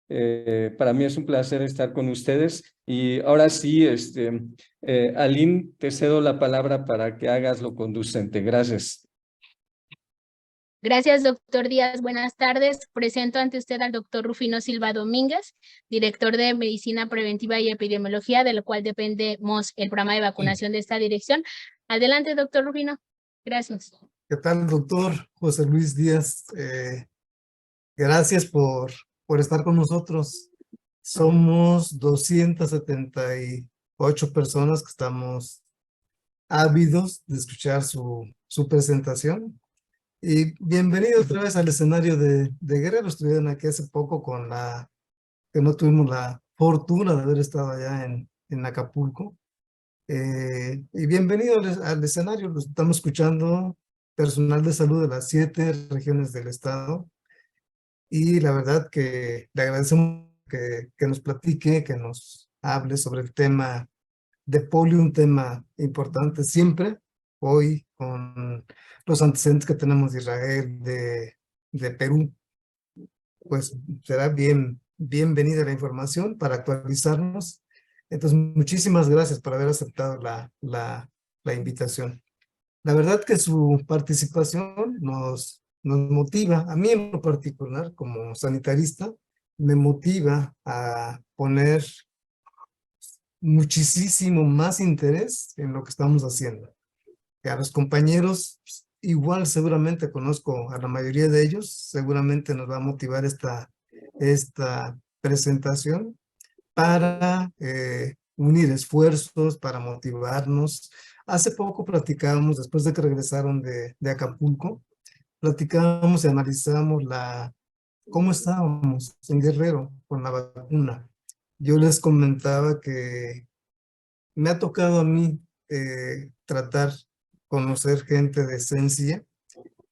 Para mí es un placer estar con ustedes. Y ahora sí, Aline, te cedo la palabra para que hagas lo conducente. Gracias. Gracias, doctor Díaz. Buenas tardes. Presento ante usted al doctor Rufino Silva Domínguez, director de Medicina Preventiva y Epidemiología, de lo cual dependemos el programa de vacunación de esta dirección. Adelante, doctor Rufino. Gracias. ¿Qué tal, doctor José Luis Díaz? Gracias por estar con nosotros. Somos 278 personas que estamos ávidos de escuchar su presentación. Y bienvenido otra vez al escenario de Guerrero. Estuvieron aquí hace poco que no tuvimos la fortuna de haber estado allá en Acapulco. Y bienvenido al escenario. Lo estamos escuchando personal de salud de las 7 regiones del estado. Y la verdad que le agradecemos que nos platique, que nos hable sobre el tema de polio, un tema importante siempre, hoy con los antecedentes que tenemos de Israel, de Perú, pues será bienvenida la información para actualizarnos. Entonces, muchísimas gracias por haber aceptado la invitación. La verdad que su participación nos motiva, a mí en lo particular, como sanitarista, me motiva a poner muchísimo más interés en lo que estamos haciendo. Y a los compañeros, igual seguramente conozco a la mayoría de ellos, seguramente nos va a motivar esta presentación para unir esfuerzos, para motivarnos. Hace poco platicábamos, después de que regresaron de Acapulco, platicábamos y analizamos cómo estábamos en Guerrero con la vacuna. Yo les comentaba que me ha tocado a mí conocer gente de Sencilla.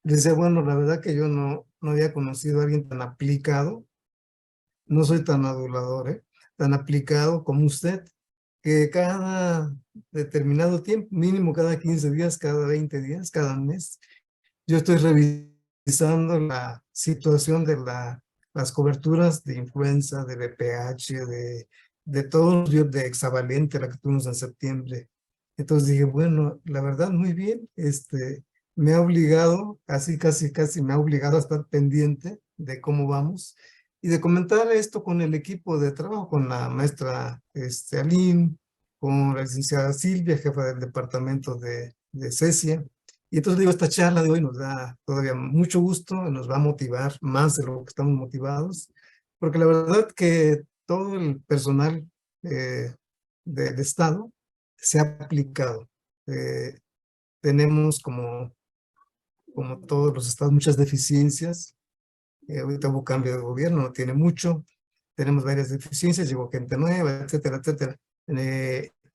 Les decía, bueno, la verdad que yo no había conocido a alguien tan aplicado, no soy tan adulador, tan aplicado como usted, que cada determinado tiempo, mínimo cada 15 días, cada 20 días, cada mes, yo estoy revisando la situación de las coberturas de influenza, de VPH, de todos los de hexavalente, la que tuvimos en septiembre. Entonces dije, bueno, la verdad, muy bien, me ha obligado, casi me ha obligado a estar pendiente de cómo vamos y de comentar esto con el equipo de trabajo, con la maestra Aline, con la licenciada Silvia, jefa del departamento de CESIA. Y entonces digo, esta charla de hoy nos da todavía mucho gusto, nos va a motivar más de lo que estamos motivados, porque la verdad que todo el personal del Estado se ha aplicado. Tenemos como todos los estados muchas deficiencias. Ahorita hubo cambio de gobierno, no tiene mucho. Tenemos varias deficiencias, llegó gente nueva, etcétera, etcétera.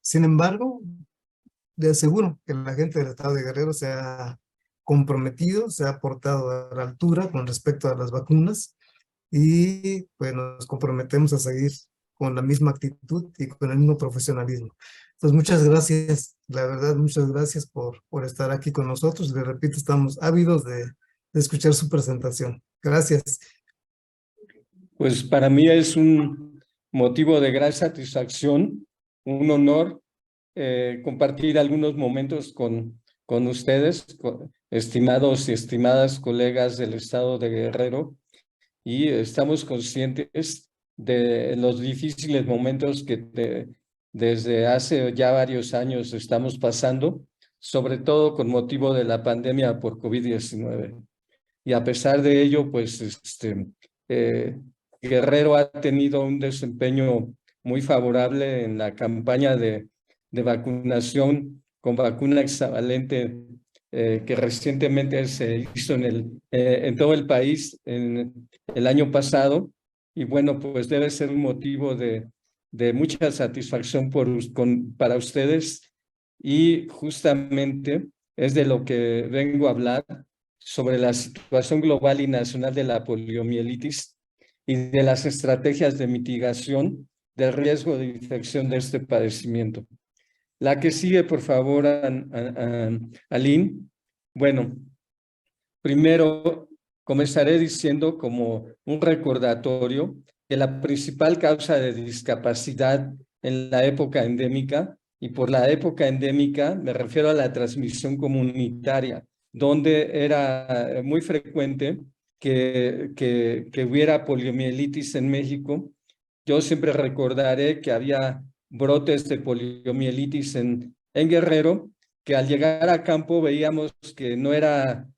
Sin embargo, le aseguro que la gente del estado de Guerrero se ha comprometido, se ha portado a la altura con respecto a las vacunas y pues nos comprometemos a seguir con la misma actitud y con el mismo profesionalismo. Entonces, muchas gracias, la verdad, muchas gracias por estar aquí con nosotros. Les repito, estamos ávidos de escuchar su presentación. Gracias. Pues para mí es un motivo de gran satisfacción, un honor compartir algunos momentos con ustedes, estimados y estimadas colegas del estado de Guerrero, y estamos conscientes de los difíciles momentos que desde hace ya varios años estamos pasando, sobre todo con motivo de la pandemia por COVID-19. Y a pesar de ello, pues Guerrero ha tenido un desempeño muy favorable en la campaña de vacunación con vacuna hexavalente que recientemente se hizo en todo el país en el año pasado. Y bueno, pues debe ser un motivo de mucha satisfacción para ustedes. Y justamente es de lo que vengo a hablar, sobre la situación global y nacional de la poliomielitis y de las estrategias de mitigación del riesgo de infección de este padecimiento. La que sigue, por favor, Aline. Bueno, primero comenzaré diciendo como un recordatorio que la principal causa de discapacidad en la época endémica, y por la época endémica me refiero a la transmisión comunitaria, donde era muy frecuente que hubiera poliomielitis en México. Yo siempre recordaré que había brotes de poliomielitis en Guerrero, que al llegar a campo veíamos que no era,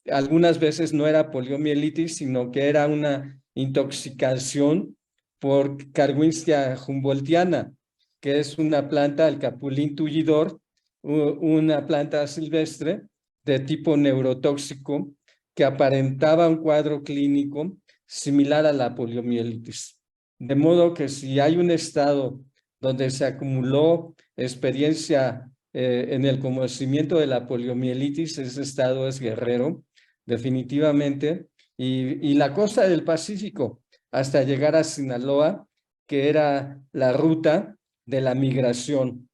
algunas veces no era poliomielitis, sino que era una intoxicación por Carwinsia humboldtiana, que es una planta, el capulín tullidor, una planta silvestre de tipo neurotóxico que aparentaba un cuadro clínico similar a la poliomielitis. De modo que si hay un estado donde se acumuló experiencia en el conocimiento de la poliomielitis, ese estado es Guerrero, definitivamente, y la costa del Pacífico, hasta llegar a Sinaloa, que era la ruta de la migración,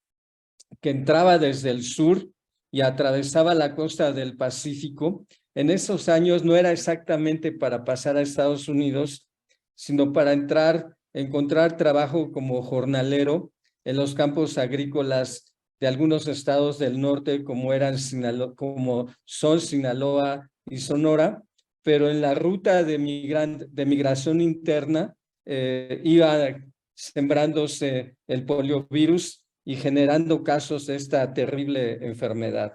que entraba desde el sur y atravesaba la costa del Pacífico. En esos años no era exactamente para pasar a Estados Unidos, sino para encontrar trabajo como jornalero en los campos agrícolas de algunos estados del norte, como son Sinaloa y Sonora, pero en la ruta de migración interna iba sembrándose el poliovirus y generando casos de esta terrible enfermedad.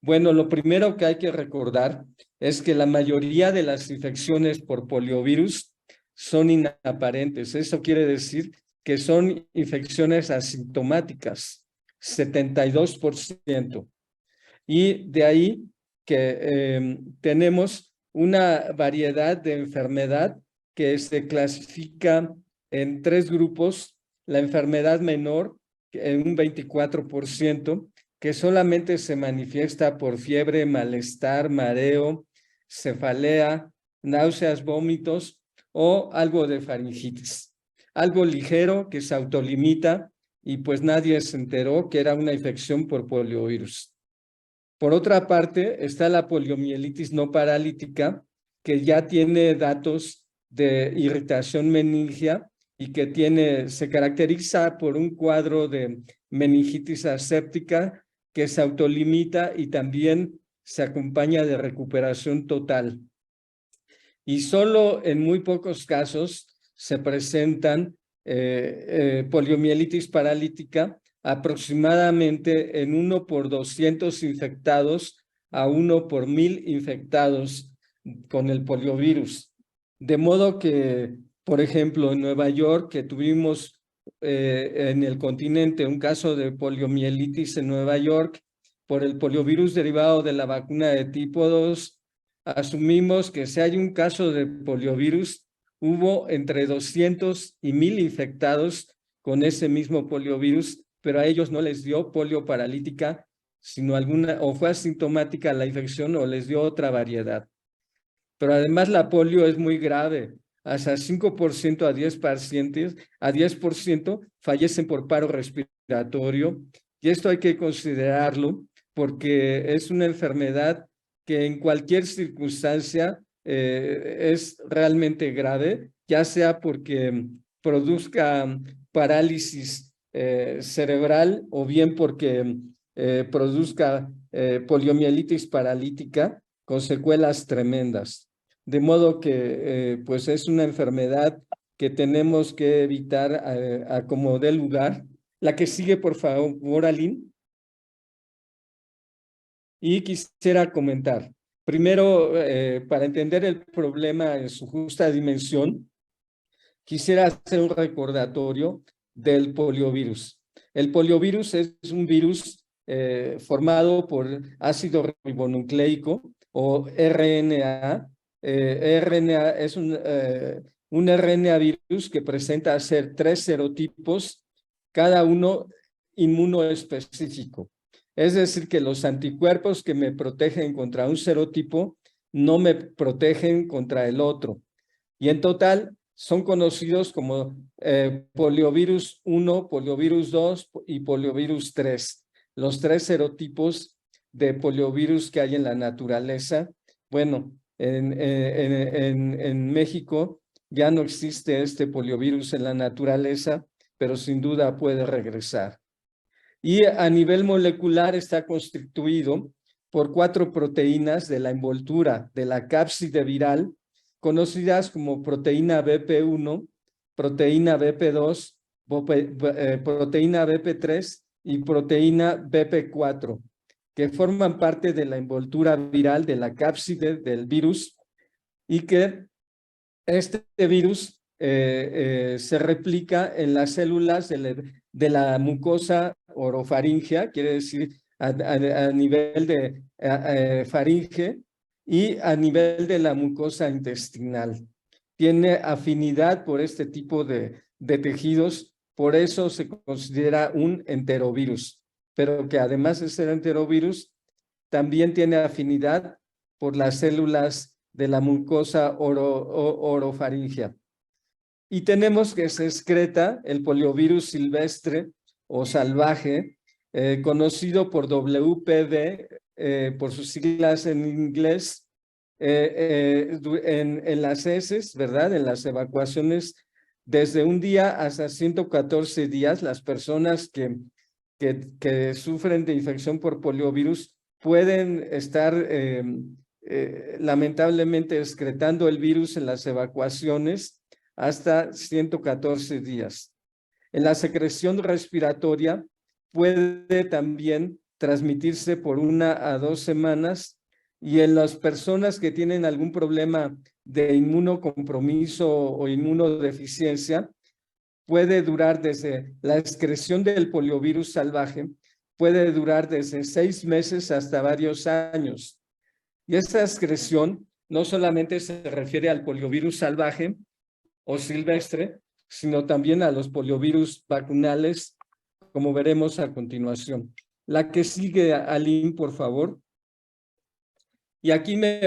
Bueno, lo primero que hay que recordar es que la mayoría de las infecciones por poliovirus son inaparentes. Eso quiere decir que son infecciones asintomáticas, 72%. Y de ahí que tenemos una variedad de enfermedad que se clasifica en 3 grupos. La enfermedad menor, en un 24%, que solamente se manifiesta por fiebre, malestar, mareo, cefalea, náuseas, vómitos o algo de faringitis. Algo ligero que se autolimita y pues nadie se enteró que era una infección por poliovirus. Por otra parte, está la poliomielitis no paralítica, que ya tiene datos de irritación meningia y que se caracteriza por un cuadro de meningitis aséptica que se autolimita y también se acompaña de recuperación total. Y solo en muy pocos casos se presentan poliomielitis paralítica, aproximadamente en 1 por 200 infectados a 1 por 1000 infectados con el poliovirus. De modo que, por ejemplo, en Nueva York, que tuvimos en el continente un caso de poliomielitis en Nueva York por el poliovirus derivado de la vacuna de tipo 2, asumimos que si hay un caso de poliovirus, hubo entre 200 y 1000 infectados con ese mismo poliovirus, pero a ellos no les dio polio paralítica, sino o fue asintomática la infección o les dio otra variedad. Pero además la polio es muy grave. Hasta 5% a 10 pacientes, a 10% fallecen por paro respiratorio. Y esto hay que considerarlo porque es una enfermedad que en cualquier circunstancia es realmente grave, ya sea porque produzca parálisis cerebral o bien porque produzca poliomielitis paralítica con secuelas tremendas. De modo que pues es una enfermedad que tenemos que evitar a como dé lugar. La que sigue, por favor, Aline. Y quisiera comentar, primero, para entender el problema en su justa dimensión, quisiera hacer un recordatorio del poliovirus. El poliovirus es un virus formado por ácido ribonucleico o RNA. RNA es un RNA virus que presenta ser 3 serotipos, cada uno inmunoespecífico. Es decir, que los anticuerpos que me protegen contra un serotipo no me protegen contra el otro. Y en total son conocidos como poliovirus 1, poliovirus 2 y poliovirus 3. Los 3 serotipos de poliovirus que hay en la naturaleza. Bueno, en México ya no existe este poliovirus en la naturaleza, pero sin duda puede regresar. Y a nivel molecular está constituido por 4 proteínas de la envoltura de la cápside viral, conocidas como proteína BP1, proteína BP2, proteína BP3 y proteína BP4, que forman parte de la envoltura viral de la cápside del virus y que este virus se replica en las células de la mucosa orofaringea, quiere decir a nivel de faringe y a nivel de la mucosa intestinal. Tiene afinidad por este tipo de tejidos, por eso se considera un enterovirus, pero que además de ser enterovirus, también tiene afinidad por las células de la mucosa orofaringea. Y tenemos que se excreta el poliovirus silvestre o salvaje, conocido por WPV, por sus siglas en inglés, en las heces, ¿verdad? En las evacuaciones, desde un día hasta 114 días, las personas que sufren de infección por poliovirus pueden estar lamentablemente excretando el virus en las evacuaciones hasta 114 días. En la secreción respiratoria puede también transmitirse por 1 a 2 semanas y en las personas que tienen algún problema de inmunocompromiso o inmunodeficiencia puede durar desde la excreción del poliovirus salvaje, puede durar desde 6 meses hasta varios años. Y esta excreción no solamente se refiere al poliovirus salvaje o silvestre, sino también a los poliovirus vacunales, como veremos a continuación. La que sigue, Aline, por favor. Y aquí me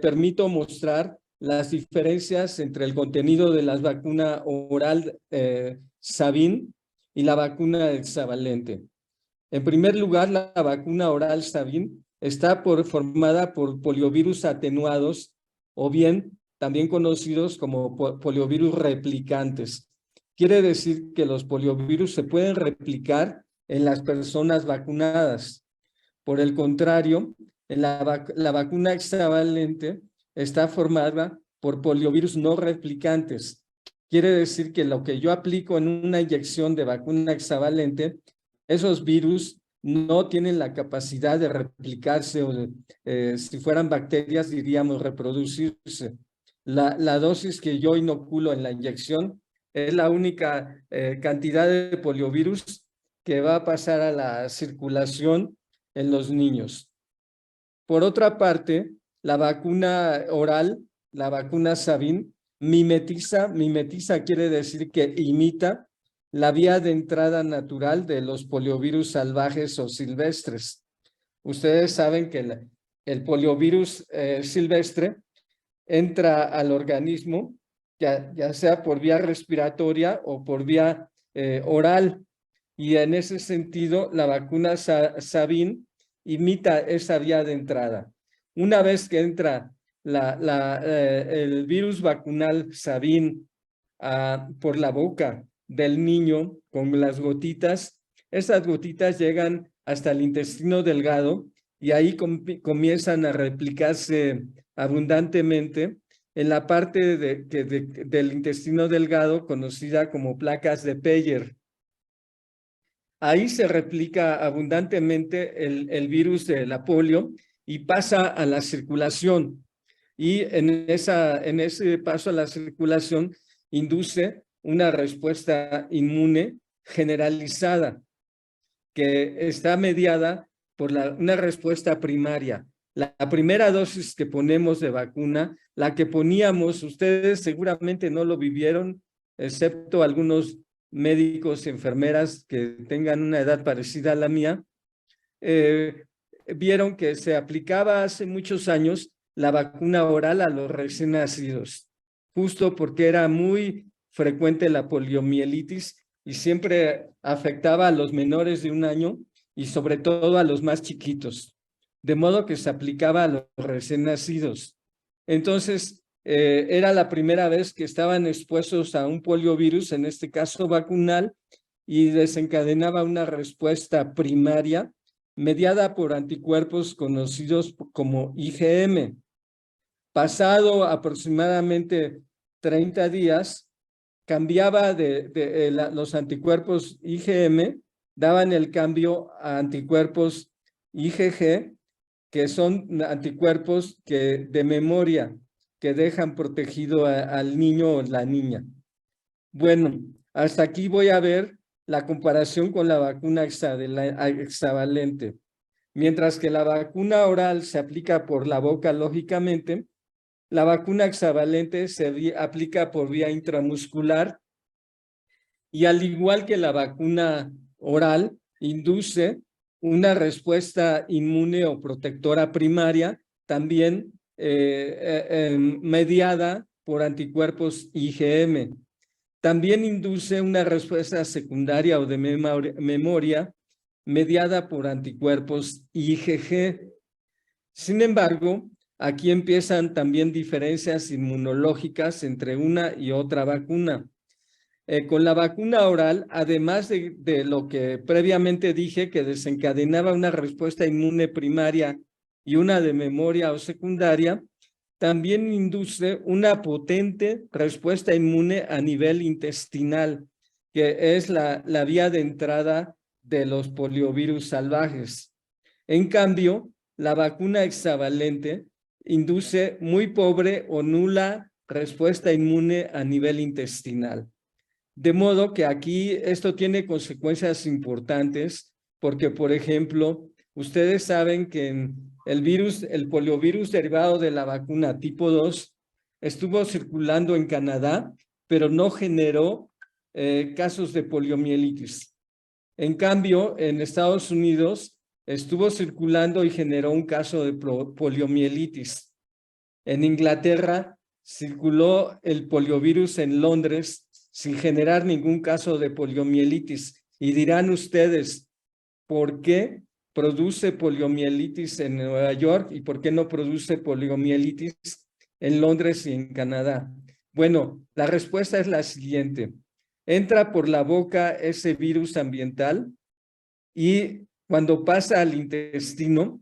permito mostrar las diferencias entre el contenido de la vacuna oral Sabin y la vacuna hexavalente. En primer lugar, la vacuna oral Sabin está formada por poliovirus atenuados o bien también conocidos como poliovirus replicantes. Quiere decir que los poliovirus se pueden replicar en las personas vacunadas. Por el contrario, la vacuna hexavalente está formada por poliovirus no replicantes. Quiere decir que lo que yo aplico en una inyección de vacuna hexavalente, esos virus no tienen la capacidad de replicarse o si fueran bacterias diríamos reproducirse. La dosis que yo inoculo en la inyección es la única cantidad de poliovirus que va a pasar a la circulación en los niños. Por otra parte, la vacuna oral, la vacuna Sabin, mimetiza quiere decir que imita la vía de entrada natural de los poliovirus salvajes o silvestres. Ustedes saben que el poliovirus silvestre entra al organismo, ya sea por vía respiratoria o por vía oral. Y en ese sentido, la vacuna Sabin imita esa vía de entrada. Una vez que entra el virus vacunal Sabin por la boca del niño con las gotitas, esas gotitas llegan hasta el intestino delgado y ahí comienzan a replicarse abundantemente en la parte del intestino delgado conocida como placas de Peyer. Ahí se replica abundantemente el virus de la polio y pasa a la circulación. Y en ese paso a la circulación induce una respuesta inmune generalizada que está mediada por una respuesta primaria. La primera dosis que ponemos de vacuna, la que poníamos, ustedes seguramente no lo vivieron, excepto algunos médicos y enfermeras que tengan una edad parecida a la mía, vieron que se aplicaba hace muchos años la vacuna oral a los recién nacidos, justo porque era muy frecuente la poliomielitis y siempre afectaba a los menores de 1 año y sobre todo a los más chiquitos, de modo que se aplicaba a los recién nacidos. Entonces, era la primera vez que estaban expuestos a un poliovirus, en este caso vacunal, y desencadenaba una respuesta primaria mediada por anticuerpos conocidos como IgM. Pasado aproximadamente 30 días, cambiaba los anticuerpos IgM, daban el cambio a anticuerpos IgG, que son anticuerpos de memoria, que dejan protegido al niño o la niña. Bueno, hasta aquí voy a ver la comparación con la vacuna hexavalente. Mientras que la vacuna oral se aplica por la boca, lógicamente, la vacuna hexavalente se aplica por vía intramuscular y al igual que la vacuna oral, induce una respuesta inmune o protectora primaria, también mediada por anticuerpos IgM. También induce una respuesta secundaria o de memoria mediada por anticuerpos IgG. Sin embargo, aquí empiezan también diferencias inmunológicas entre una y otra vacuna. Con la vacuna oral, además de lo que previamente dije, que desencadenaba una respuesta inmune primaria y una de memoria o secundaria, también induce una potente respuesta inmune a nivel intestinal, que es la vía de entrada de los poliovirus salvajes. En cambio, la vacuna hexavalente induce muy pobre o nula respuesta inmune a nivel intestinal. De modo que aquí esto tiene consecuencias importantes porque, por ejemplo, ustedes saben que el poliovirus derivado de la vacuna tipo 2 estuvo circulando en Canadá, pero no generó casos de poliomielitis. En cambio, en Estados Unidos estuvo circulando y generó un caso de poliomielitis. En Inglaterra circuló el poliovirus en Londres sin generar ningún caso de poliomielitis. Y dirán ustedes, ¿por qué produce poliomielitis en Nueva York y por qué no produce poliomielitis en Londres y en Canadá? Bueno, la respuesta es la siguiente. Entra por la boca ese virus ambiental y cuando pasa al intestino,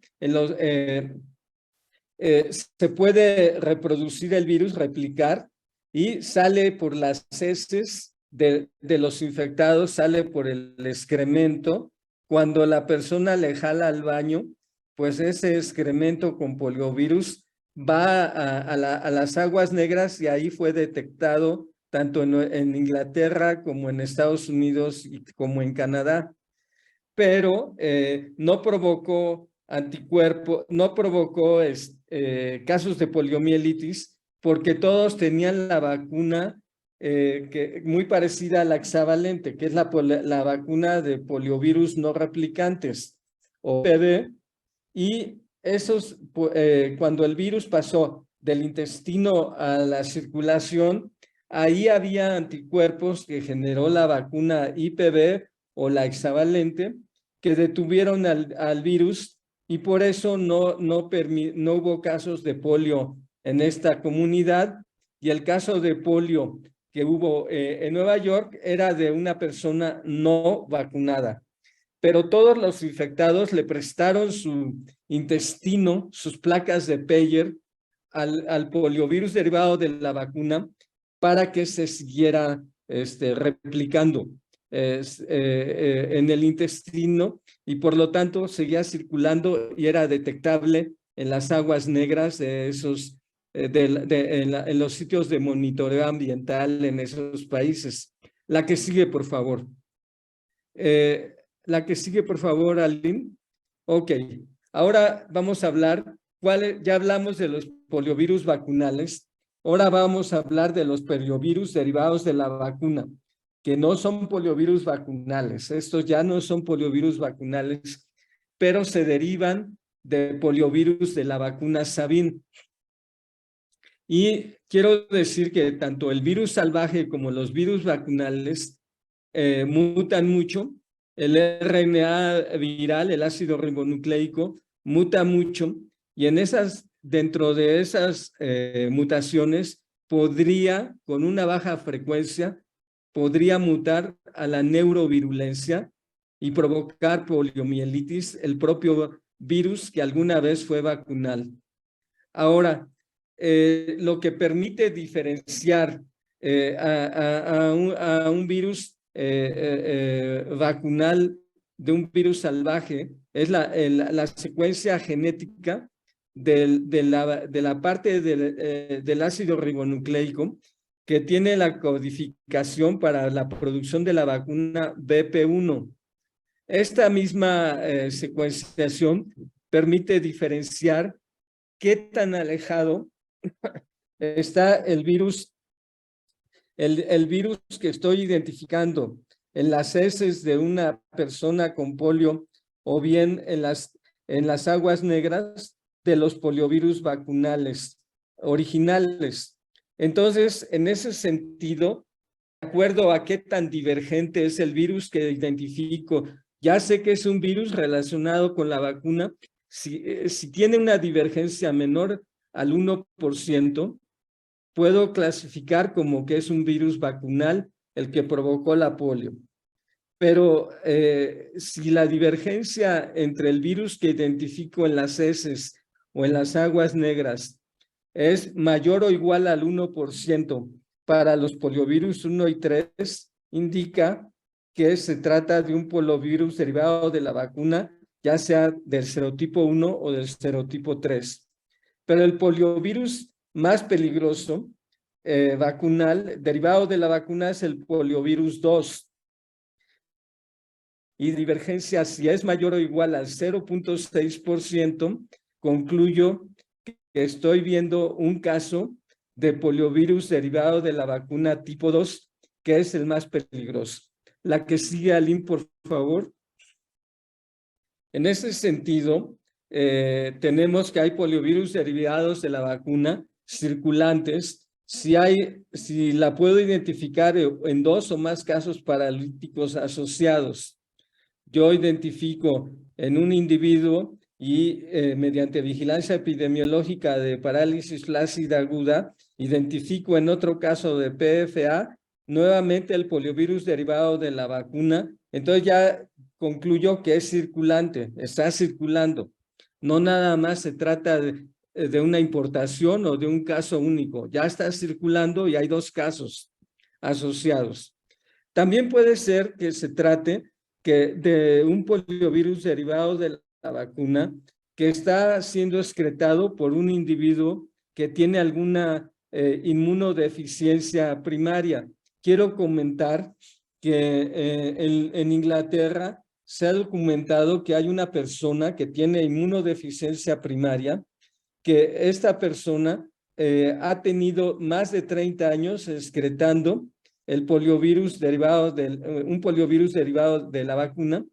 se puede reproducir el virus, replicar, y sale por las heces de los infectados, sale por el excremento. Cuando la persona le jala al baño, pues ese excremento con poliovirus va a las aguas negras y ahí fue detectado tanto en Inglaterra como en Estados Unidos y como en Canadá. Pero no provocó anticuerpos, no provocó casos de poliomielitis porque todos tenían la vacuna muy parecida a la hexavalente, que es la vacuna de poliovirus no replicantes, o PB, y cuando el virus pasó del intestino a la circulación, ahí había anticuerpos que generó la vacuna IPV o la hexavalente, que detuvieron al virus y por eso no hubo casos de polio en esta comunidad. Y el caso de polio que hubo en Nueva York era de una persona no vacunada. Pero todos los infectados le prestaron su intestino, sus placas de Peyer, al poliovirus derivado de la vacuna para que se siguiera replicando en el intestino y por lo tanto seguía circulando y era detectable en las aguas negras de en los sitios de monitoreo ambiental en esos países. La que sigue, por favor. La que sigue, por favor, Aline. Ok, ahora vamos a hablar, ya hablamos de los poliovirus vacunales, ahora vamos a hablar de los poliovirus derivados de la vacuna, que no son poliovirus vacunales. Estos ya no son poliovirus vacunales, pero se derivan de poliovirus de la vacuna Sabin. Y quiero decir que tanto el virus salvaje como los virus vacunales mutan mucho. El RNA viral, el ácido ribonucleico, muta mucho y en esas dentro de esas mutaciones, podría, con una baja frecuencia, podría mutar a la neurovirulencia y provocar poliomielitis, el propio virus que alguna vez fue vacunal. Ahora, lo que permite diferenciar a un virus vacunal de un virus salvaje es la secuencia genética de la parte del ácido ribonucleico que tiene la codificación para la producción de la vacuna BP1. Esta misma secuenciación permite diferenciar qué tan alejado está el virus que estoy identificando en las heces de una persona con polio o bien en las aguas negras de los poliovirus vacunales originales. Entonces, en ese sentido, de acuerdo a qué tan divergente es el virus que identifico, ya sé que es un virus relacionado con la vacuna. Si tiene una divergencia menor al 1%, puedo clasificar como que es un virus vacunal el que provocó la polio. Pero si la divergencia entre el virus que identifico en las heces o en las aguas negras es mayor o igual al 1% para los poliovirus 1 y 3, indica que se trata de un poliovirus derivado de la vacuna, ya sea del serotipo 1 o del serotipo 3. Pero el poliovirus más peligroso vacunal, derivado de la vacuna, es el poliovirus 2. Y divergencia, si es mayor o igual al 0.6%, concluyo que estoy viendo un caso de poliovirus derivado de la vacuna tipo 2, que es el más peligroso. La que sigue, Aline, por favor. En ese sentido, tenemos que hay poliovirus derivados de la vacuna circulantes. Si la puedo identificar en 2 o más casos paralíticos asociados. Yo identifico en un individuo y mediante vigilancia epidemiológica de parálisis flácida aguda, identifico en otro caso de PFA nuevamente el poliovirus derivado de la vacuna. Entonces ya concluyo que es circulante, está circulando. No nada más se trata de una importación o de un caso único. Ya está circulando y hay 2 casos asociados. También puede ser que se trate de un poliovirus derivado de la vacuna que está siendo excretado por un individuo que tiene alguna inmunodeficiencia primaria. Quiero comentar que en Inglaterra se ha documentado que hay una persona que tiene inmunodeficiencia primaria, que esta persona ha tenido más de 30 años excretando el poliovirus derivado un poliovirus derivado de la vacuna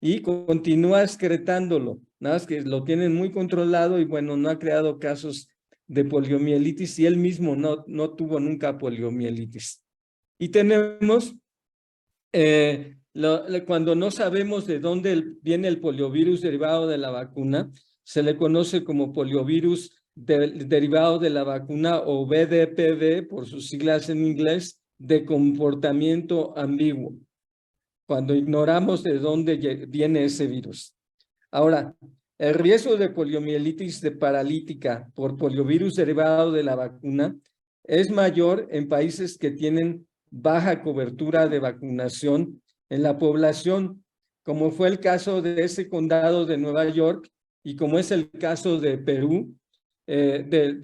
y continúa excretándolo. Nada más que lo tienen muy controlado y bueno, no ha creado casos de poliomielitis y él mismo no tuvo nunca poliomielitis. Y tenemos, cuando no sabemos de dónde viene el poliovirus derivado de la vacuna, se le conoce como poliovirus derivado de la vacuna o VDPV por sus siglas en inglés, de comportamiento ambiguo, cuando ignoramos de dónde viene ese virus. Ahora, el riesgo de poliomielitis paralítica por poliovirus derivado de la vacuna es mayor en países que tienen baja cobertura de vacunación en la población, como fue el caso de ese condado de Nueva York y como es el caso de Perú, del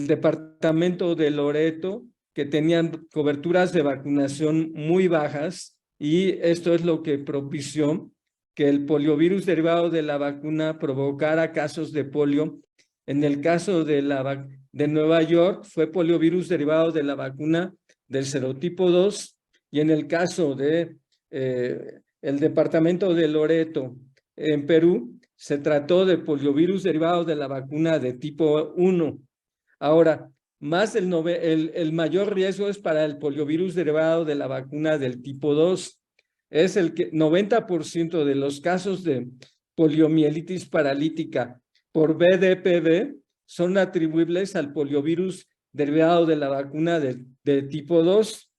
departamento de Loreto, que tenían coberturas de vacunación muy bajas, y esto es lo que propició que el poliovirus derivado de la vacuna provocara casos de polio. En el caso de Nueva York fue poliovirus derivado de la vacuna del serotipo 2, y en el caso de el departamento de Loreto en Perú se trató de poliovirus derivado de la vacuna de tipo 1. Ahora, el mayor riesgo es para el poliovirus derivado de la vacuna del tipo 2. Es el que 90% de los casos de poliomielitis paralítica por BDPV son atribuibles al poliovirus derivado de la vacuna de tipo 2.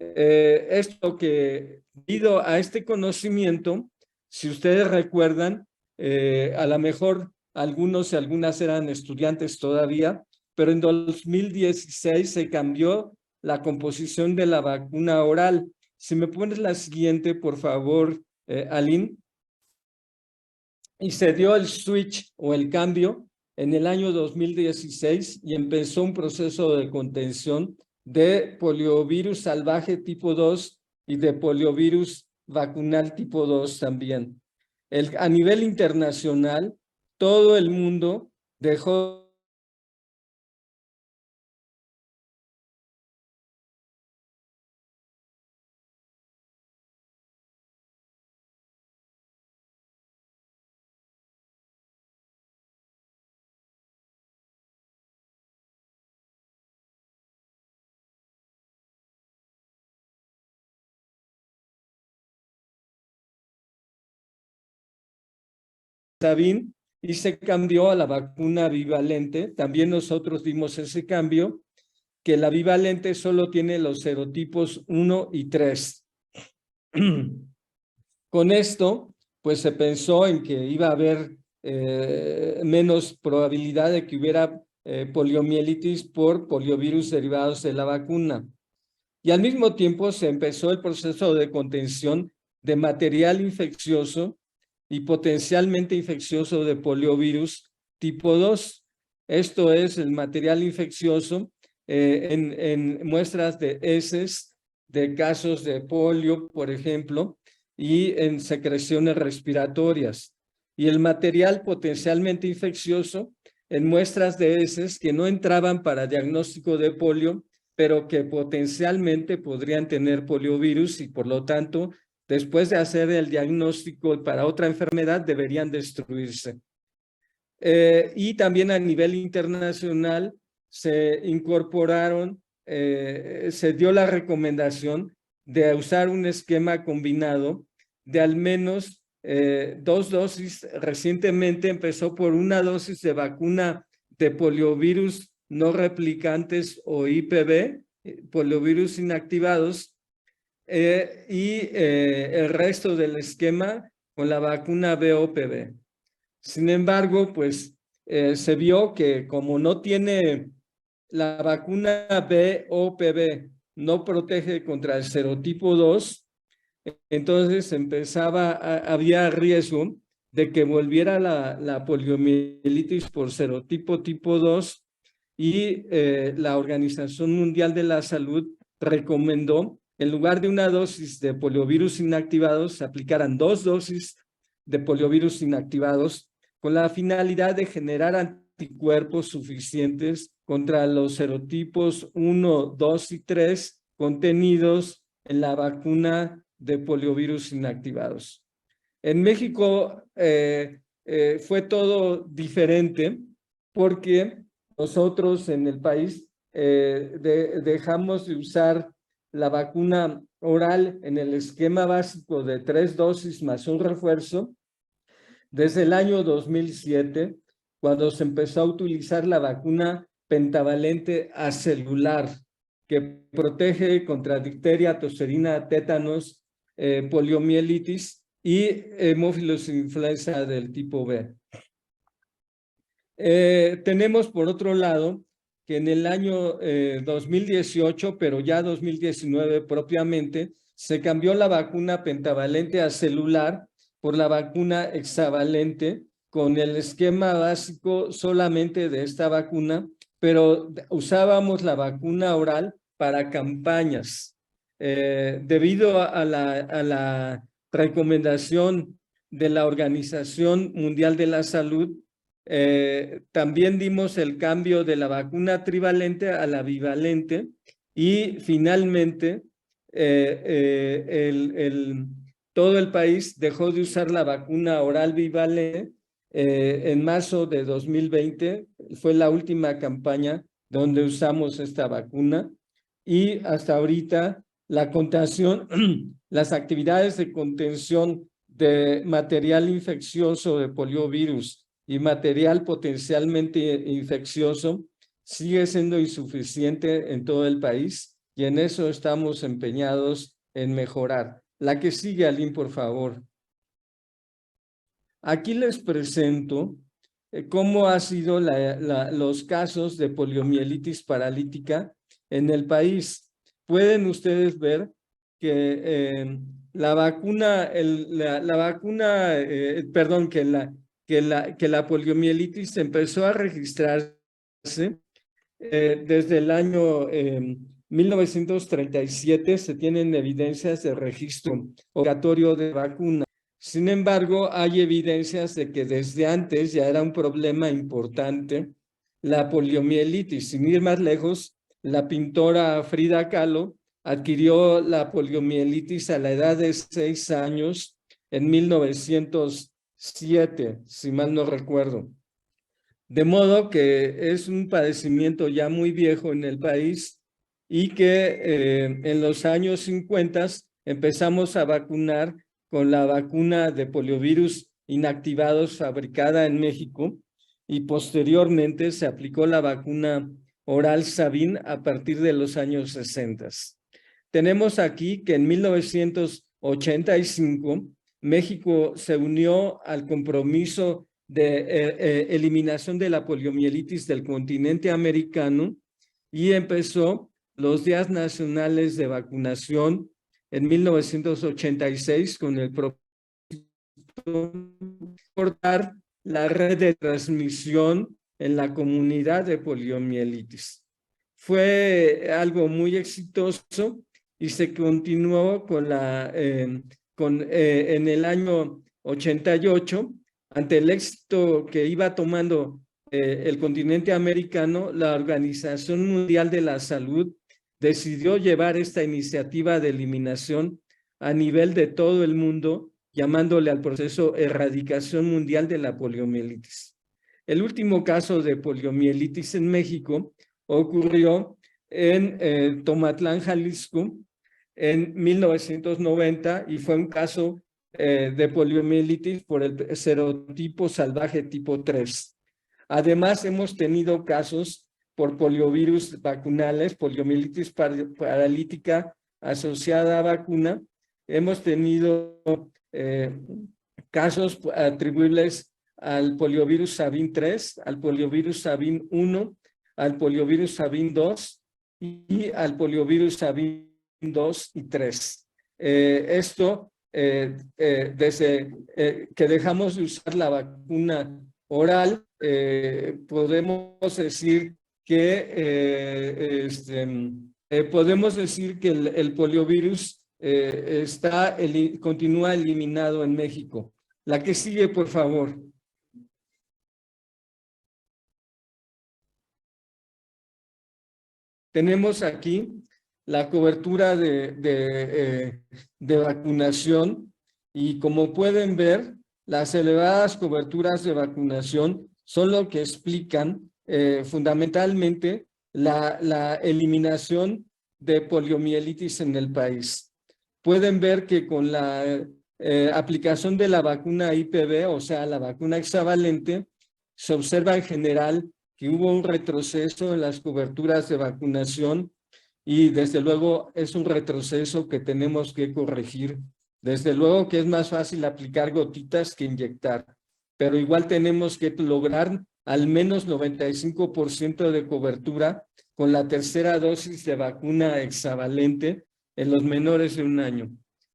Esto que, debido a este conocimiento, si ustedes recuerdan, a lo mejor algunos y algunas eran estudiantes todavía, pero en 2016 se cambió la composición de la vacuna oral. Si me pones la siguiente, por favor, Aline. Y se dio el switch o el cambio en el año 2016 y empezó un proceso de contención de poliovirus salvaje tipo 2 y de poliovirus vacunal tipo 2 también. A nivel internacional, todo el mundo dejó Sabin y se cambió a la vacuna bivalente. También nosotros dimos ese cambio, que la bivalente solo tiene los serotipos 1 y 3. Con esto, pues se pensó en que iba a haber menos probabilidad de que hubiera poliomielitis por poliovirus derivados de la vacuna. Y al mismo tiempo se empezó el proceso de contención de material infeccioso y potencialmente infeccioso de poliovirus tipo 2. Esto es el material infeccioso en muestras de heces de casos de polio, por ejemplo, y en secreciones respiratorias. Y el material potencialmente infeccioso en muestras de heces que no entraban para diagnóstico de polio, pero que potencialmente podrían tener poliovirus y por lo tanto, después de hacer el diagnóstico para otra enfermedad, deberían destruirse. Y también a nivel internacional se incorporaron, se dio la recomendación de usar un esquema combinado de al menos 2 dosis. Recientemente empezó por una dosis de vacuna de poliovirus no replicantes o IPV, poliovirus inactivados, y el resto del esquema con la vacuna BOPV. Sin embargo, pues se vio que como no tiene la vacuna BOPV, no protege contra el serotipo 2, entonces había riesgo de que volviera la poliomielitis por serotipo tipo 2 y la Organización Mundial de la Salud recomendó, en lugar de una dosis de poliovirus inactivados, se aplicaran 2 dosis de poliovirus inactivados con la finalidad de generar anticuerpos suficientes contra los serotipos 1, 2 y 3 contenidos en la vacuna de poliovirus inactivados. En México fue todo diferente porque nosotros en el país dejamos de usar la vacuna oral en el esquema básico de 3 dosis más un refuerzo desde el año 2007, cuando se empezó a utilizar la vacuna pentavalente acelular, que protege contra difteria, tosferina, tétanos, poliomielitis y hemófilos influenza del tipo B. Tenemos por otro lado que en el año 2018, pero ya 2019 propiamente, se cambió la vacuna pentavalente acelular por la vacuna hexavalente con el esquema básico solamente de esta vacuna, pero usábamos la vacuna oral para campañas. Debido a la recomendación de la Organización Mundial de la Salud, también dimos el cambio de la vacuna trivalente a la bivalente y finalmente todo el país dejó de usar la vacuna oral bivalente. En marzo de 2020 fue la última campaña donde usamos esta vacuna y hasta ahorita la contención, las actividades de contención de material infeccioso de poliovirus y material potencialmente infeccioso sigue siendo insuficiente en todo el país y en eso estamos empeñados en mejorar. La que sigue, Aline, por favor. Aquí les presento cómo han sido los casos de poliomielitis paralítica en el país. Pueden ustedes ver que la poliomielitis empezó a registrarse desde el año 1937. Se tienen evidencias de registro obligatorio de vacuna. Sin embargo, hay evidencias de que desde antes ya era un problema importante la poliomielitis. Sin ir más lejos, la pintora Frida Kahlo adquirió la poliomielitis a la edad de 6 años en 1907, si mal no recuerdo. De modo que es un padecimiento ya muy viejo en el país y que en los años 50 empezamos a vacunar con la vacuna de poliovirus inactivados fabricada en México y posteriormente se aplicó la vacuna oral Sabin a partir de los años 60. Tenemos aquí que en 1985 México se unió al compromiso de eliminación de la poliomielitis del continente americano y empezó los días nacionales de vacunación en 1986 con el propósito de cortar la red de transmisión en la comunidad de poliomielitis. Fue algo muy exitoso y se continuó con en el año 88. Ante el éxito que iba tomando el continente americano, la Organización Mundial de la Salud decidió llevar esta iniciativa de eliminación a nivel de todo el mundo, llamándole al proceso Erradicación Mundial de la Poliomielitis. El último caso de poliomielitis en México ocurrió en Tomatlán, Jalisco, en 1990 y fue un caso de poliomielitis por el serotipo salvaje tipo 3. Además, hemos tenido casos por poliovirus vacunales, poliomielitis paralítica asociada a vacuna. Hemos tenido casos atribuibles al poliovirus Sabin 3, al poliovirus Sabin 1, al poliovirus Sabin 2 y al poliovirus Sabin 2 y 3. Esto desde que dejamos de usar la vacuna oral, podemos decir que el poliovirus continúa eliminado en México. La que sigue, por favor. Tenemos aquí la cobertura de vacunación y como pueden ver, las elevadas coberturas de vacunación son lo que explican fundamentalmente la eliminación de poliomielitis en el país. Pueden ver que con la aplicación de la vacuna IPV, o sea, la vacuna hexavalente, se observa en general que hubo un retroceso en las coberturas de vacunación y desde luego es un retroceso que tenemos que corregir. Desde luego que es más fácil aplicar gotitas que inyectar, pero igual tenemos que lograr al menos 95% de cobertura con la tercera dosis de vacuna hexavalente en los menores de 1 año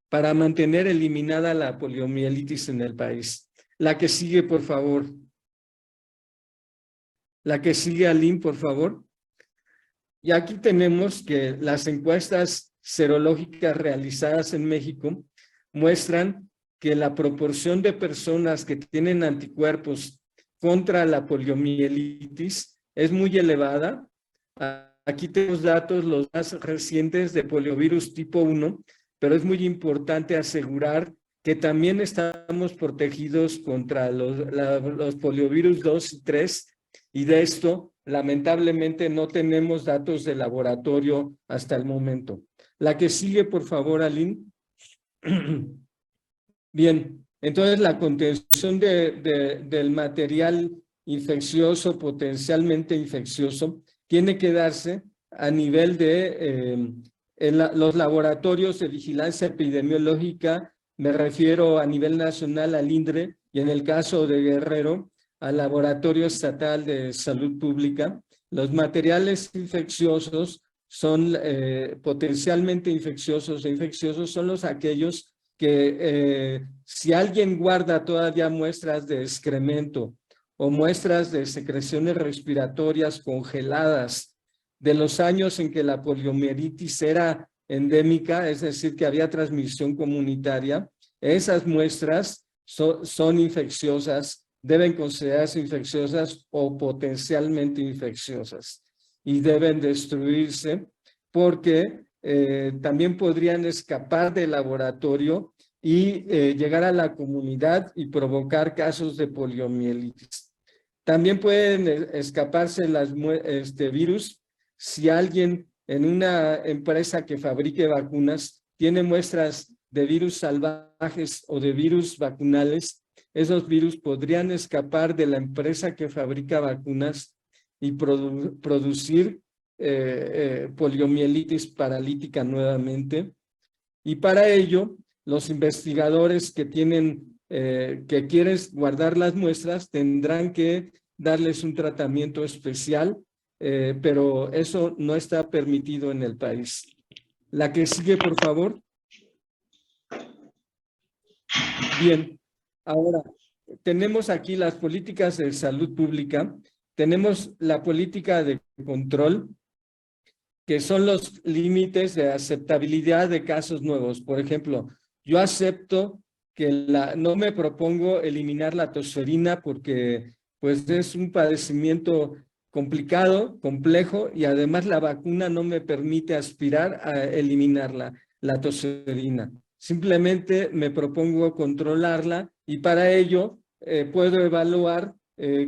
para mantener eliminada la poliomielitis en el país. La que sigue, por favor. La que sigue, Aline, por favor. Y aquí tenemos que las encuestas serológicas realizadas en México muestran que la proporción de personas que tienen anticuerpos contra la poliomielitis es muy elevada. Aquí tenemos datos los más recientes de poliovirus tipo 1, pero es muy importante asegurar que también estamos protegidos contra los poliovirus 2 y 3, y de esto lamentablemente no tenemos datos de laboratorio hasta el momento. La que sigue, por favor, Aline. Bien, Entonces, la contención del material infeccioso, potencialmente infeccioso, tiene que darse a nivel de los laboratorios de vigilancia epidemiológica. Me refiero a nivel nacional al INDRE y en el caso de Guerrero al Laboratorio Estatal de Salud Pública. Los materiales infecciosos son potencialmente infecciosos e infecciosos son los aquellos que si alguien guarda todavía muestras de excremento o muestras de secreciones respiratorias congeladas de los años en que la poliomielitis era endémica, es decir, que había transmisión comunitaria, esas muestras son infecciosas, deben considerarse infecciosas o potencialmente infecciosas y deben destruirse porque también podrían escapar del laboratorio y llegar a la comunidad y provocar casos de poliomielitis. También pueden escaparse las virus si alguien en una empresa que fabrique vacunas tiene muestras de virus salvajes o de virus vacunales. Esos virus podrían escapar de la empresa que fabrica vacunas y producir poliomielitis paralítica nuevamente. Y para ello, los investigadores que quieren guardar las muestras tendrán que darles un tratamiento especial, pero eso no está permitido en el país. La que sigue, por favor. Bien, ahora tenemos aquí las políticas de salud pública, tenemos la política de control, que son los límites de aceptabilidad de casos nuevos. Por ejemplo, yo acepto que no me propongo eliminar la tosferina porque pues es un padecimiento complicado, complejo, y además la vacuna no me permite aspirar a eliminar la tosferina. Simplemente me propongo controlarla y para ello puedo evaluar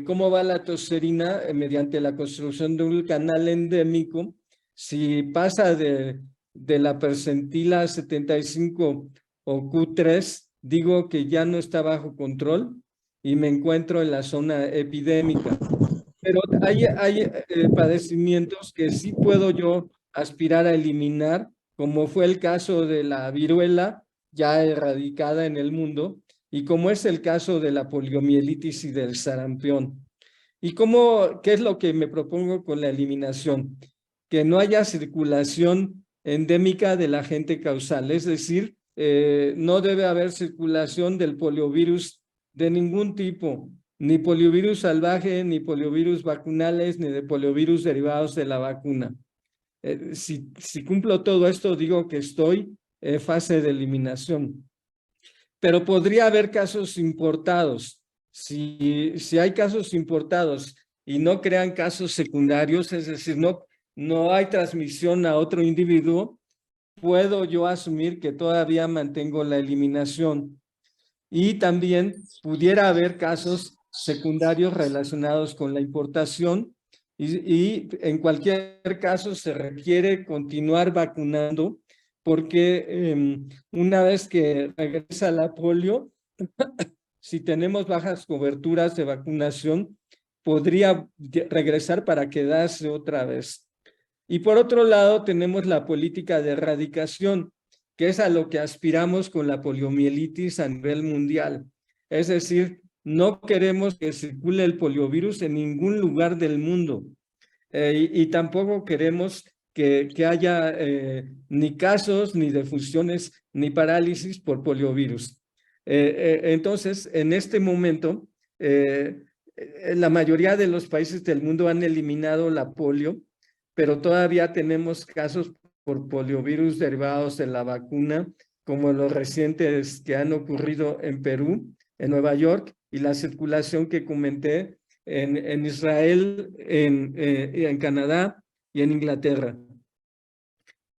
cómo va la tosferina mediante la construcción de un canal endémico. Si pasa de la percentila 75 o Q3, digo que ya no está bajo control y me encuentro en la zona epidémica. Pero hay padecimientos que sí puedo yo aspirar a eliminar, como fue el caso de la viruela, ya erradicada en el mundo, y como es el caso de la poliomielitis y del sarampión. ¿Y qué es lo que me propongo con la eliminación? Que no haya circulación endémica del agente causal, es decir, no debe haber circulación del poliovirus de ningún tipo, ni poliovirus salvaje, ni poliovirus vacunales, ni de poliovirus derivados de la vacuna. Si cumplo todo esto, digo que estoy en fase de eliminación. Pero podría haber casos importados. Si hay casos importados y no crean casos secundarios, es decir, no hay transmisión a otro individuo, puedo yo asumir que todavía mantengo la eliminación. Y también pudiera haber casos secundarios relacionados con la importación y en cualquier caso se requiere continuar vacunando porque una vez que regresa la polio, si tenemos bajas coberturas de vacunación, podría regresar para quedarse otra vez. Y por otro lado, tenemos la política de erradicación, que es a lo que aspiramos con la poliomielitis a nivel mundial. Es decir, no queremos que circule el poliovirus en ningún lugar del mundo. Y tampoco queremos que haya ni casos, ni defunciones, ni parálisis por poliovirus. Entonces, en este momento, la mayoría de los países del mundo han eliminado la polio, pero todavía tenemos casos por poliovirus derivados de la vacuna, como los recientes que han ocurrido en Perú, en Nueva York, y la circulación que comenté en Israel, en Canadá y en Inglaterra.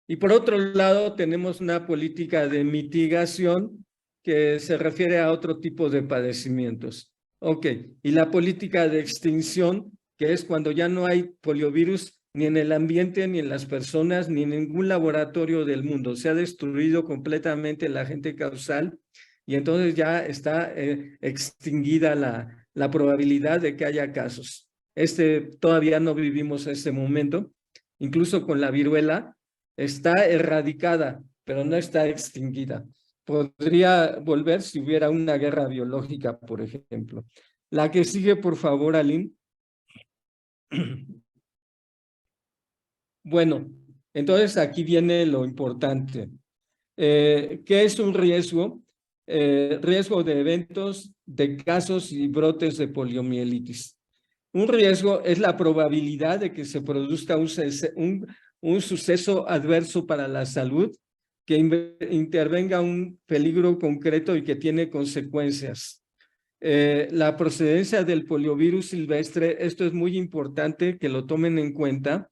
Y por otro lado, tenemos una política de mitigación que se refiere a otro tipo de padecimientos. Ok, y la política de extinción, que es cuando ya no hay poliovirus ni en el ambiente, ni en las personas, ni en ningún laboratorio del mundo. Se ha destruido completamente el agente causal y entonces ya está extinguida la probabilidad de que haya casos. Todavía no vivimos este momento, incluso con la viruela está erradicada, pero no está extinguida. Podría volver si hubiera una guerra biológica, por ejemplo. La que sigue, por favor, Aline. Bueno, entonces aquí viene lo importante. ¿Qué es un riesgo? Riesgo de eventos, de casos y brotes de poliomielitis. Un riesgo es la probabilidad de que se produzca un suceso adverso para la salud, que intervenga un peligro concreto y que tiene consecuencias. La procedencia del poliovirus silvestre, esto es muy importante que lo tomen en cuenta.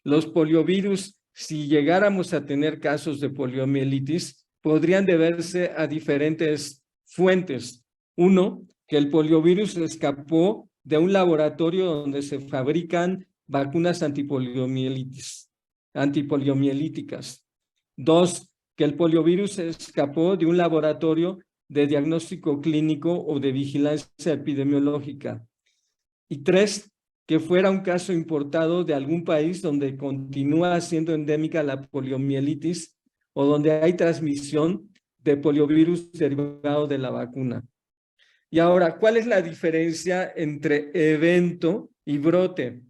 Los poliovirus, si llegáramos a tener casos de poliomielitis, podrían deberse a diferentes fuentes. Uno, que el poliovirus escapó de un laboratorio donde se fabrican vacunas antipoliomielíticas. Dos, que el poliovirus escapó de un laboratorio de diagnóstico clínico o de vigilancia epidemiológica. Y tres, que fuera un caso importado de algún país donde continúa siendo endémica la poliomielitis o donde hay transmisión de poliovirus derivado de la vacuna. Y ahora, ¿cuál es la diferencia entre evento y brote?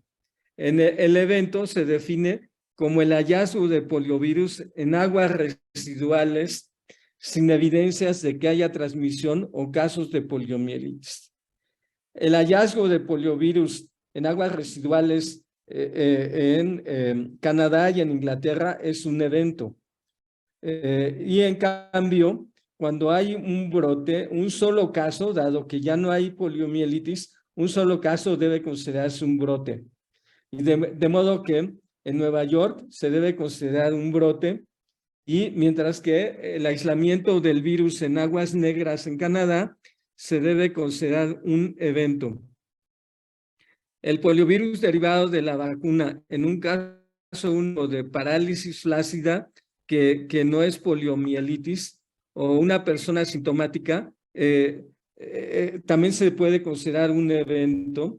El evento se define como el hallazgo de poliovirus en aguas residuales sin evidencias de que haya transmisión o casos de poliomielitis. El hallazgo de poliovirus en aguas residuales en Canadá y en Inglaterra es un evento. Y en cambio, cuando hay un brote, un solo caso, dado que ya no hay poliomielitis, un solo caso debe considerarse un brote. Y de modo que en Nueva York se debe considerar un brote, y mientras que el aislamiento del virus en aguas negras en Canadá se debe considerar un evento. El poliovirus derivado de la vacuna, en un caso uno de parálisis flácida, que no es poliomielitis, o una persona asintomática, también se puede considerar un evento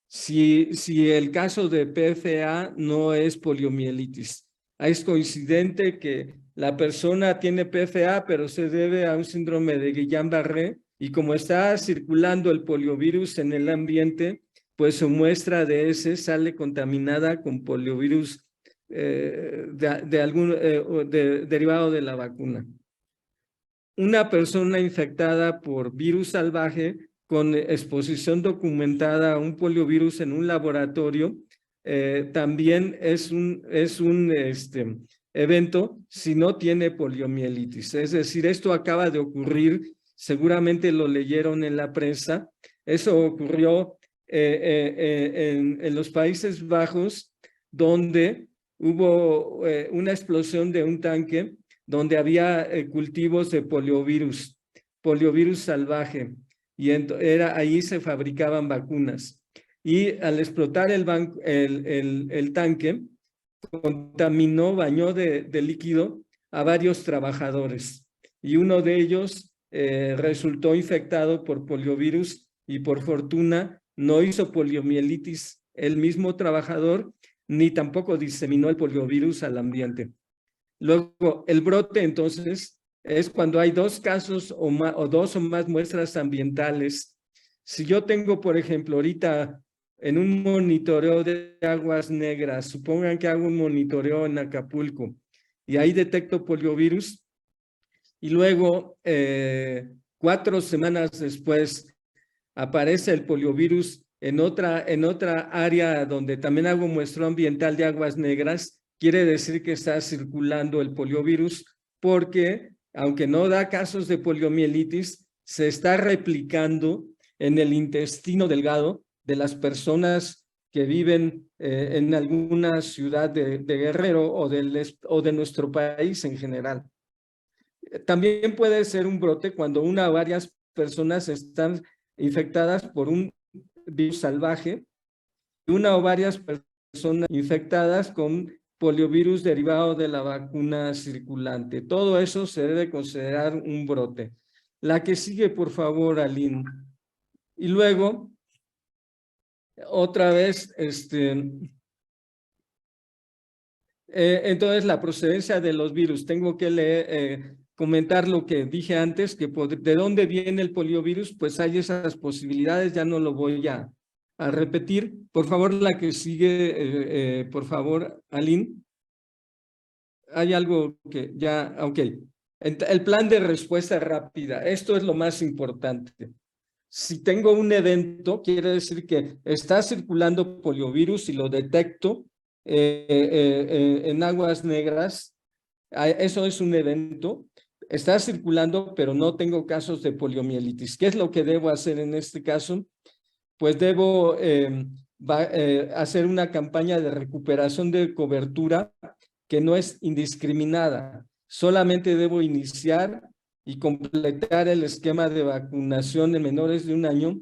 si el caso de PFA no es poliomielitis. Es coincidente que la persona tiene PFA, pero se debe a un síndrome de Guillain-Barré, y como está circulando el poliovirus en el ambiente, pues su muestra de ese sale contaminada con poliovirus derivado de la vacuna. Una persona infectada por virus salvaje con exposición documentada a un poliovirus en un laboratorio también es un evento si no tiene poliomielitis. Es decir, esto acaba de ocurrir, seguramente lo leyeron en la prensa. Eso ocurrió en los Países Bajos, donde hubo una explosión de un tanque donde había cultivos de poliovirus salvaje, y ahí se fabricaban vacunas. Y al explotar el tanque, bañó de líquido a varios trabajadores, y uno de ellos resultó infectado por poliovirus, y por fortuna no hizo poliomielitis el mismo trabajador, ni tampoco diseminó el poliovirus al ambiente. Luego, el brote, entonces, es cuando hay dos casos o dos o más muestras ambientales. Si yo tengo, por ejemplo, ahorita en un monitoreo de aguas negras, supongan que hago un monitoreo en Acapulco y ahí detecto poliovirus, y luego 4 semanas después aparece el poliovirus en otra área donde también hago muestreo ambiental de aguas negras, quiere decir que está circulando el poliovirus, porque aunque no da casos de poliomielitis, se está replicando en el intestino delgado de las personas que viven en alguna ciudad de Guerrero o de nuestro país en general. También puede ser un brote cuando una o varias personas están infectadas por un virus salvaje, y una o varias personas infectadas con poliovirus derivado de la vacuna circulante. Todo eso se debe considerar un brote. La que sigue, por favor, Aline. Y luego, otra vez, entonces la procedencia de los virus. Tengo que leer, comentar lo que dije antes, que de dónde viene el poliovirus, pues hay esas posibilidades, ya no lo voy a repetir. Por favor, la que sigue, por favor, Aline. Hay algo que ya, ok. El plan de respuesta rápida, esto es lo más importante. Si tengo un evento, quiere decir que está circulando poliovirus y lo detecto en aguas negras. Eso es un evento. Está circulando, pero no tengo casos de poliomielitis. ¿Qué es lo que debo hacer en este caso? Pues debo hacer una campaña de recuperación de cobertura que no es indiscriminada. Solamente debo iniciar y completar el esquema de vacunación en menores de 1 año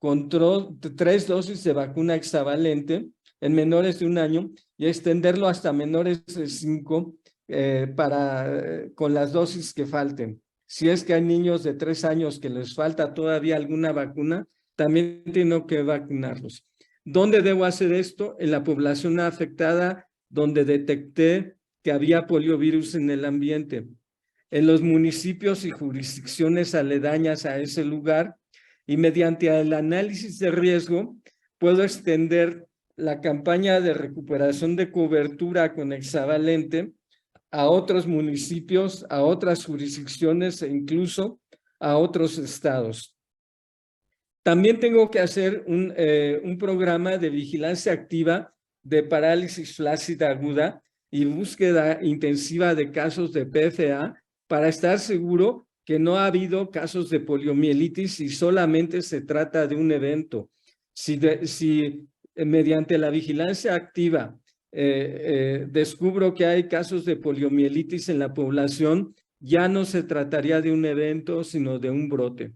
con 3 dosis de vacuna hexavalente en menores de 1 año y extenderlo hasta menores de 5 con las dosis que falten. Si es que hay niños de 3 años que les falta todavía alguna vacuna, también tengo que vacunarlos. ¿Dónde debo hacer esto? En la población afectada donde detecté que había poliovirus en el ambiente, en los municipios y jurisdicciones aledañas a ese lugar, y mediante el análisis de riesgo puedo extender la campaña de recuperación de cobertura con hexavalente a otros municipios, a otras jurisdicciones e incluso a otros estados. También tengo que hacer un programa de vigilancia activa de parálisis flácida aguda y búsqueda intensiva de casos de PFA para estar seguro que no ha habido casos de poliomielitis y solamente se trata de un evento. Si mediante la vigilancia activa descubro que hay casos de poliomielitis en la población, ya no se trataría de un evento, sino de un brote.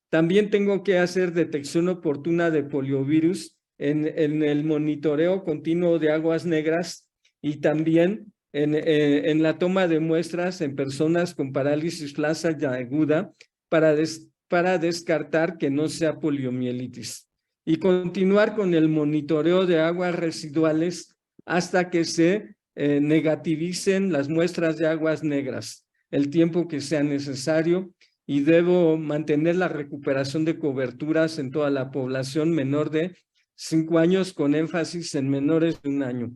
También tengo que hacer detección oportuna de poliovirus en el monitoreo continuo de aguas negras y también en la toma de muestras en personas con parálisis flácida aguda para descartar que no sea poliomielitis. Y continuar con el monitoreo de aguas residuales hasta que se negativicen las muestras de aguas negras, el tiempo que sea necesario, y debo mantener la recuperación de coberturas en toda la población menor de 5 años con énfasis en menores de 1 año.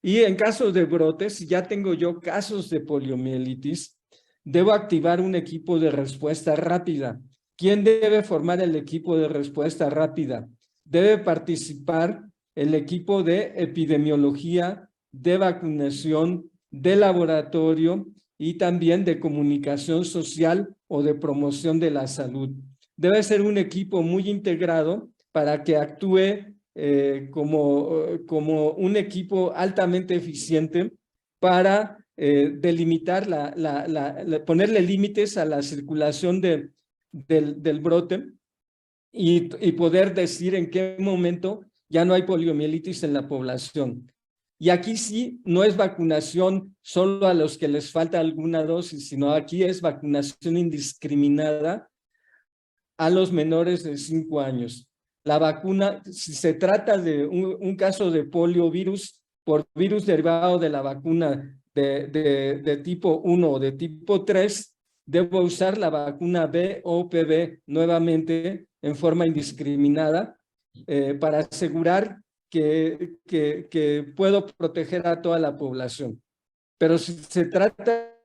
Y en caso de brotes, si ya tengo yo casos de poliomielitis, debo activar un equipo de respuesta rápida. ¿Quién debe formar el equipo de respuesta rápida? Debe participar el equipo de epidemiología, de vacunación, de laboratorio y también de comunicación social o de promoción de la salud. Debe ser un equipo muy integrado para que actúe como un equipo altamente eficiente para delimitar, ponerle límites a la circulación del brote y poder decir en qué momento ya no hay poliomielitis en la población. Y aquí sí, no es vacunación solo a los que les falta alguna dosis, sino aquí es vacunación indiscriminada a los menores de 5 años. La vacuna, si se trata de un caso de poliovirus por virus derivado de la vacuna de tipo 1 o de tipo 3, debo usar la vacuna BOPV nuevamente en forma indiscriminada para asegurar que puedo proteger a toda la población. Pero si se trata